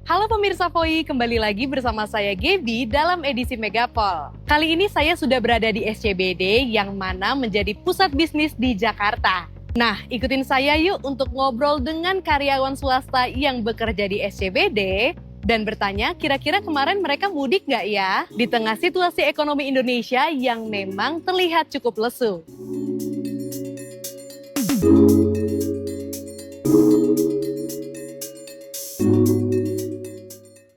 Halo pemirsa Voi, kembali lagi bersama saya Gaby dalam edisi Megapol. Kali ini saya sudah berada di SCBD yang mana menjadi pusat bisnis di Jakarta. Nah, ikutin saya yuk untuk ngobrol dengan karyawan swasta yang bekerja di SCBD dan bertanya kira-kira kemarin mereka mudik nggak ya di tengah situasi ekonomi Indonesia yang memang terlihat cukup lesu.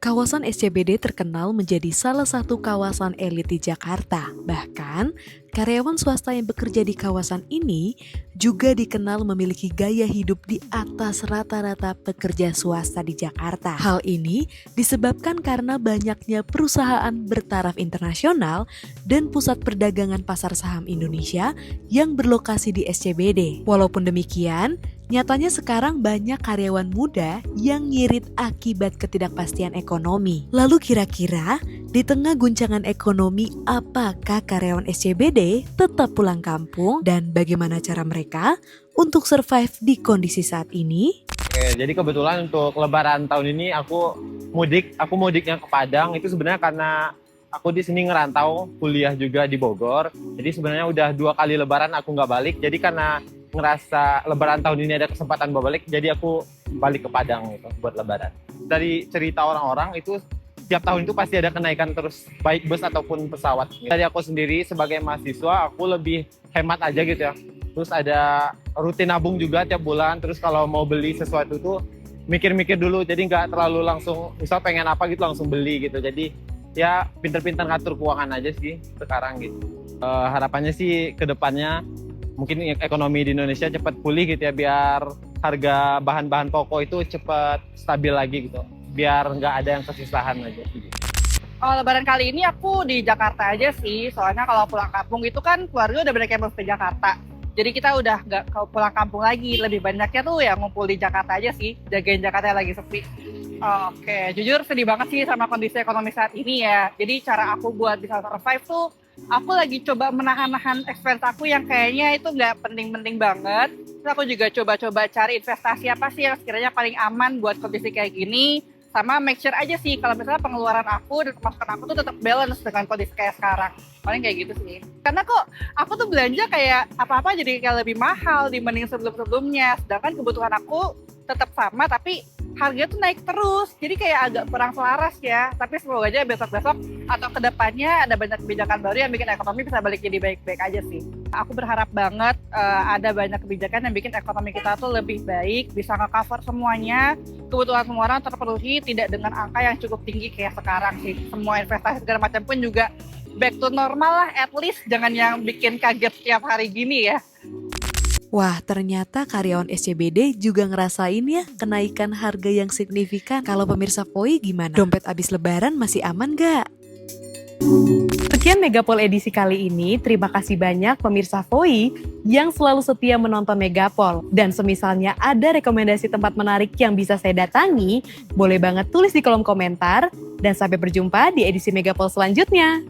Kawasan SCBD terkenal menjadi salah satu kawasan elit di Jakarta. Bahkan, karyawan swasta yang bekerja di kawasan ini juga dikenal memiliki gaya hidup di atas rata-rata pekerja swasta di Jakarta. Hal ini disebabkan karena banyaknya perusahaan bertaraf internasional dan pusat perdagangan pasar saham Indonesia yang berlokasi di SCBD. Walaupun demikian, nyatanya sekarang banyak karyawan muda yang ngirit akibat ketidakpastian ekonomi. Lalu kira-kira di tengah guncangan ekonomi, apakah karyawan SCBD tetap pulang kampung dan bagaimana cara mereka untuk survive di kondisi saat ini? Oke, jadi kebetulan untuk Lebaran tahun ini aku mudiknya ke Padang. Itu sebenarnya karena aku di sini ngerantau, kuliah juga di Bogor. Jadi sebenarnya udah 2 kali Lebaran aku nggak balik. Jadi karena ngerasa Lebaran tahun ini ada kesempatan balik, jadi aku balik ke Padang gitu buat Lebaran. Dari cerita orang-orang itu setiap tahun itu pasti ada kenaikan terus, baik bus ataupun pesawat. Dari aku sendiri sebagai mahasiswa, aku lebih hemat aja gitu ya. Terus ada rutin nabung juga tiap bulan. Terus kalau mau beli sesuatu tuh mikir-mikir dulu, jadi nggak terlalu langsung, misal pengen apa gitu langsung beli gitu. Jadi ya pinter-pinter ngatur keuangan aja sih sekarang gitu. Harapannya sih ke depannya mungkin ekonomi di Indonesia cepat pulih gitu ya, biar harga bahan-bahan pokok itu cepat stabil lagi gitu, biar nggak ada yang kesusahan aja. Kalau Lebaran kali ini aku di Jakarta aja sih, soalnya kalau pulang kampung itu kan keluarga udah banyak yang ke Jakarta. Jadi kita udah nggak pulang kampung lagi, lebih banyaknya tuh ya ngumpul di Jakarta aja sih, jagain Jakarta yang lagi sepi. Oke, jujur sedih banget sih sama kondisi ekonomi saat ini ya. Jadi cara aku buat bisa survive tuh, aku lagi coba menahan-nahan expense aku yang kayaknya itu nggak penting-penting banget. Terus aku juga coba-coba cari investasi apa sih yang sekiranya paling aman buat kondisi kayak gini. Sama make sure aja sih kalau misalnya pengeluaran aku dan pemasukan aku tuh tetap balance dengan kondisi kayak sekarang. Paling kayak gitu sih. Karena kok aku tuh belanja kayak apa-apa jadi kayak lebih mahal dibanding sebelum-sebelumnya. Sedangkan kebutuhan aku tetap sama tapi harga tuh naik terus. Jadi kayak agak kurang selaras ya. Tapi semoga aja besok-besok atau kedepannya ada banyak kebijakan baru yang bikin ekonomi bisa balik jadi baik-baik aja sih. Aku berharap banget ada banyak kebijakan yang bikin ekonomi kita tuh lebih baik, bisa nge-cover semuanya, kebutuhan semua orang terpenuhi, tidak dengan angka yang cukup tinggi kayak sekarang sih. Semua investasi segala macam pun juga back to normal lah, at least jangan yang bikin kaget tiap hari gini ya. Wah, ternyata karyawan SCBD juga ngerasain ya kenaikan harga yang signifikan. Kalau pemirsa Voi gimana? Dompet abis lebaran masih aman gak? Sekian Megapol edisi kali ini. Terima kasih banyak pemirsa Voi yang selalu setia menonton Megapol. Dan semisalnya ada rekomendasi tempat menarik yang bisa saya datangi, boleh banget tulis di kolom komentar. Dan sampai berjumpa di edisi Megapol selanjutnya.